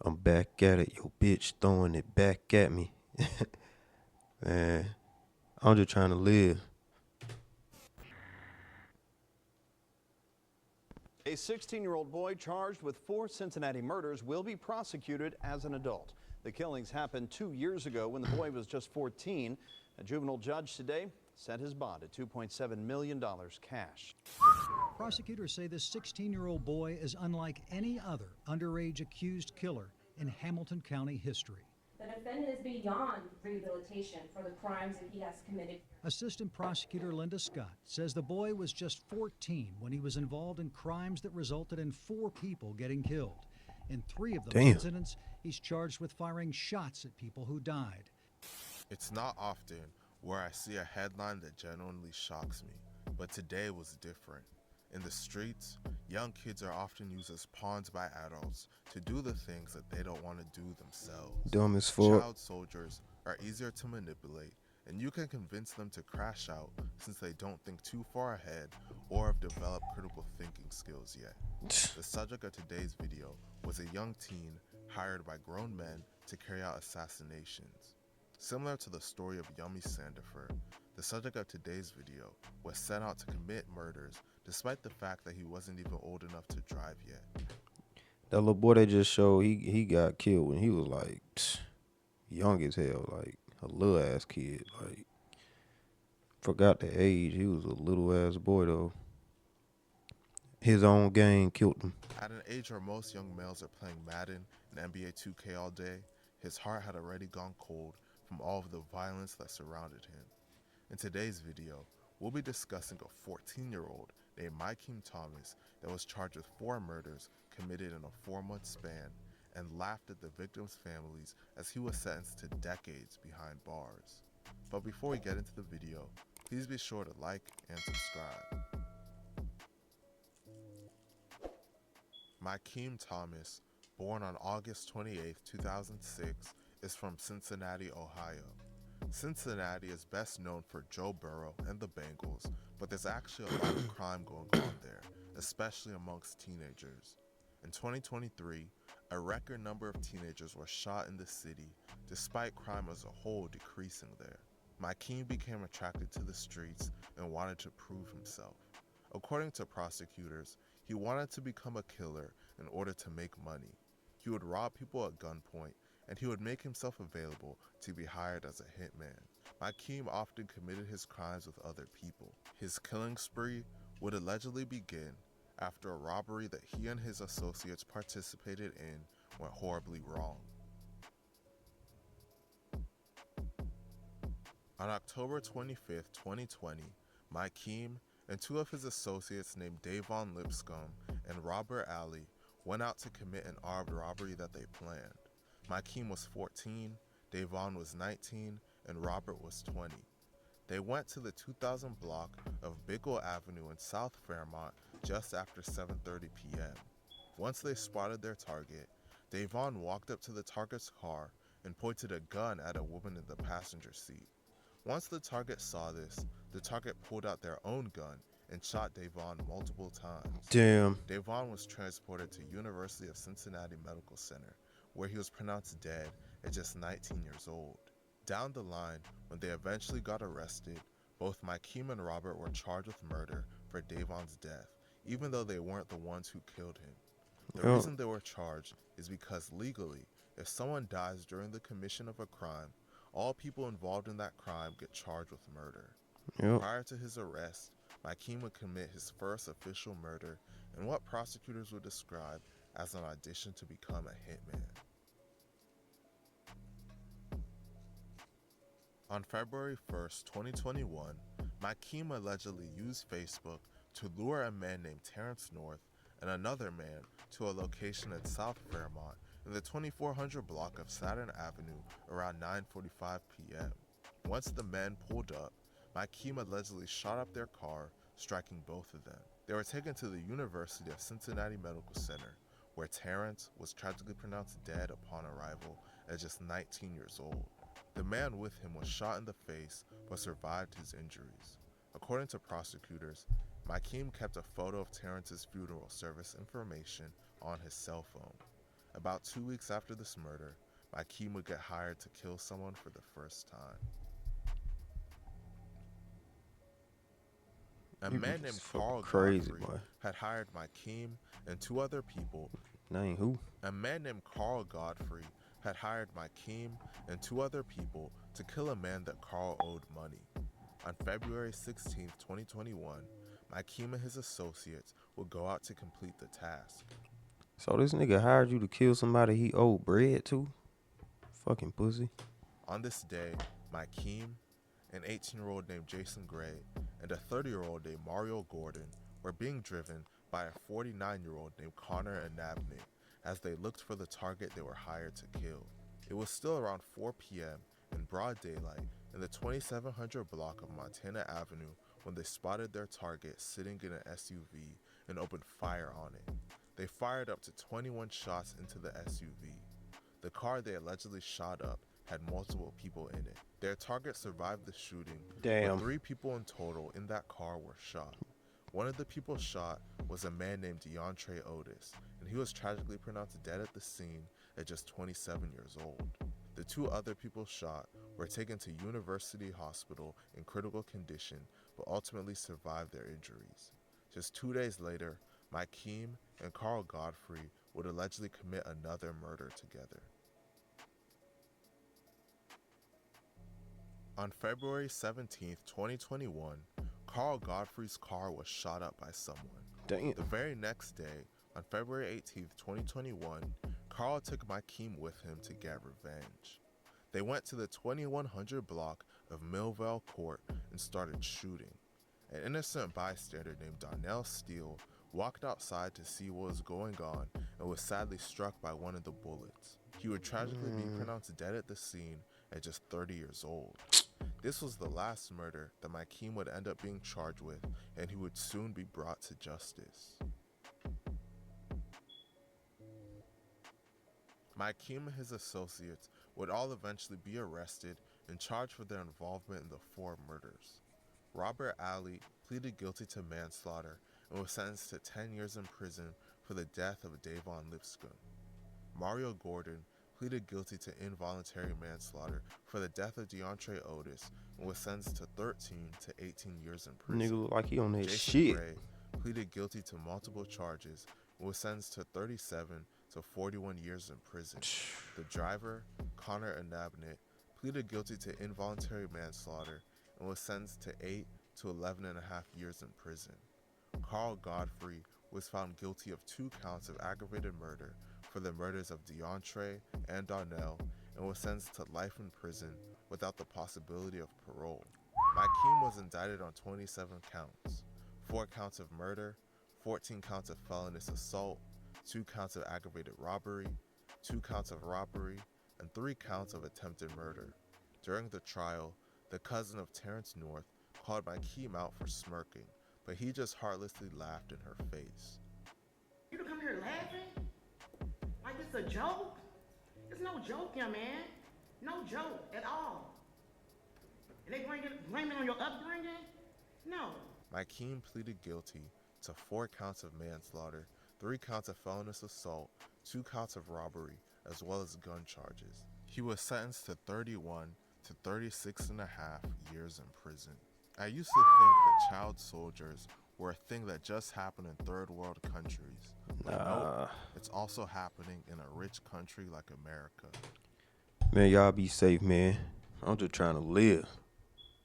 I'm back at it. Yo, bitch throwing it back at me. Man, I'm just trying to live. A 16-year-old boy charged with 4 Cincinnati murders will be prosecuted as an adult. The killings happened 2 years ago when the boy was just 14. A juvenile judge today set his bond at $2.7 million cash. Prosecutors say this 16-year-old boy is unlike any other underage accused killer in Hamilton County history. The defendant is beyond rehabilitation for the crimes that he has committed. Assistant Prosecutor Linda Scott says the boy was just 14 when he was involved in crimes that resulted in 4 people getting killed. In 3 of those incidents, he's charged with firing shots at people who died. It's not often where I see a headline that genuinely shocks me, but today was different. In the streets, young kids are often used as pawns by adults to do the things that they don't want to do themselves. Dumb as fuck. Child soldiers are easier to manipulate, and you can convince them to crash out since they don't think too far ahead or have developed critical thinking skills yet. The subject of today's video was a young teen hired by grown men to carry out assassinations. Similar to the story of Yummy Sandifer, the subject of today's video was sent out to commit murders despite the fact that he wasn't even old enough to drive yet. That little boy they just showed, he got killed when he was like young as hell, like a little ass kid. Like, forgot the age. He was a little ass boy though. His own gang killed him. At an age where most young males are playing Madden and NBA 2K all day, his heart had already gone cold from all of the violence that surrounded him. In today's video, we'll be discussing a 14-year-old named MIKEEM Thomas that was charged with 4 murders committed in a 4-month span and laughed at the victims' families as he was sentenced to decades behind bars. But before we get into the video, please be sure to like and subscribe. MIKEEM Thomas, born on August 28, 2006, is from Cincinnati, Ohio. Cincinnati is best known for Joe Burrow and the Bengals, but there's actually a lot of crime going on there, especially amongst teenagers. In 2023, a record number of teenagers were shot in the city, despite crime as a whole decreasing there. MIKEEM became attracted to the streets and wanted to prove himself. According to prosecutors, he wanted to become a killer in order to make money. He would rob people at gunpoint, and he would make himself available to be hired as a hitman. MIKEEM often committed his crimes with other people. His killing spree would allegedly begin after a robbery that he and his associates participated in went horribly wrong. On October 25, 2020, MIKEEM and 2 of his associates named Davon Lipscomb and Robert Alley went out to commit an armed robbery that they planned. MIKEEM was 14, Davon was 19, and Robert was 20. They went to the 2000 block of Bickle Avenue in South Fairmont just after 7:30 p.m. Once they spotted their target, Davon walked up to the target's car and pointed a gun at a woman in the passenger seat. Once the target saw this, the target pulled out their own gun and shot Davon multiple times. Damn. Davon was transported to University of Cincinnati Medical Center, where he was pronounced dead at just 19 years old. Down the line, when they eventually got arrested, both MIKEEM and Robert were charged with murder for Davon's death, even though they weren't the ones who killed him. The reason they were charged is because legally, if someone dies during the commission of a crime, all people involved in that crime get charged with murder. Prior to his arrest, MIKEEM would commit his first official murder in what prosecutors would describe as an audition to become a hitman. On February 1st, 2021, MIKEEM allegedly used Facebook to lure a man named Terrence North and another man to a location in South Fairmont in the 2400 block of Saturn Avenue around 9:45 p.m. Once the men pulled up, MIKEEM allegedly shot up their car, striking both of them. They were taken to the University of Cincinnati Medical Center, where Terrence was tragically pronounced dead upon arrival at just 19 years old. The man with him was shot in the face but survived his injuries. According to prosecutors, MIKEEM kept a photo of Terrence's funeral service information on his cell phone. About 2 weeks after this murder, MIKEEM would get hired to kill someone for the first time. A You man just named fucking Carl crazy, Godfrey boy. had hired MIKEEM and two other people. Name who? A man named Carl Godfrey had hired MIKEEM and two other people to kill a man that Carl owed money. On February 16, 2021, MIKEEM and his associates would go out to complete the task. So this nigga hired you to kill somebody he owed bread to? Fucking pussy. On this day, MIKEEM, an 18-year-old named Jason Gray, and a 30-year-old named Mario Gordon were being driven by a 49-year-old named Connor Anabney as they looked for the target they were hired to kill. It was still around 4 p.m. in broad daylight in the 2700 block of Montana Avenue when they spotted their target sitting in an SUV and opened fire on it. They fired up to 21 shots into the SUV. The car they allegedly shot up had multiple people in it. Their target survived the shooting, Damn. but 3 people in total in that car were shot. One of the people shot was a man named DeAndre Otis, and he was tragically pronounced dead at the scene at just 27 years old. The 2 other people shot were taken to University Hospital in critical condition, but ultimately survived their injuries. Just 2 days later, MIKEEM and Carl Godfrey would allegedly commit another murder together. On February 17, 2021, Carl Godfrey's car was shot up by someone. Damn. The very next day, on February 18, 2021, Carl took MIKEEM with him to get revenge. They went to the 2100 block of Millvale Court and started shooting. An innocent bystander named Donnell Steele walked outside to see what was going on and was sadly struck by one of the bullets. He would tragically be pronounced dead at the scene at just 30 years old. This was the last murder that MIKEEM would end up being charged with, and he would soon be brought to justice. MIKEEM and his associates would all eventually be arrested and charged for their involvement in the 4 murders. Robert Alley pleaded guilty to manslaughter and was sentenced to 10 years in prison for the death of Davon Lipscomb. Mario Gordon pleaded guilty to involuntary manslaughter for the death of DeAndre Otis and was sentenced to 13 to 18 years in prison. Nigga look like he on that Jason shit. Gray pleaded guilty to multiple charges and was sentenced to 37 to 41 years in prison. The driver, Connor Anabney, pleaded guilty to involuntary manslaughter and was sentenced to 8 to 11 and a half years in prison. Carl Godfrey was found guilty of 2 counts of aggravated murder for the murders of DeAndre and Donnell and was sentenced to life in prison without the possibility of parole. MIKEEM was indicted on 27 counts, 4 counts of murder, 14 counts of felonious assault, 2 counts of aggravated robbery, 2 counts of robbery, and 3 counts of attempted murder. During the trial, the cousin of Terrence North called MIKEEM out for smirking, but he just heartlessly laughed in her face. You come here laughing? Like it's a joke? It's no joke, young man. No joke at all. And they blame it on your upbringing? No. MIKEEM pleaded guilty to 4 counts of manslaughter, 3 counts of felonious assault, 2 counts of robbery, as well as gun charges. He was sentenced to 31 to 36 and a half years in prison. I used to think that child soldiers were a thing that just happened in third world countries. But nope, it's also happening in a rich country like America. Man, y'all be safe, man. I'm just trying to live.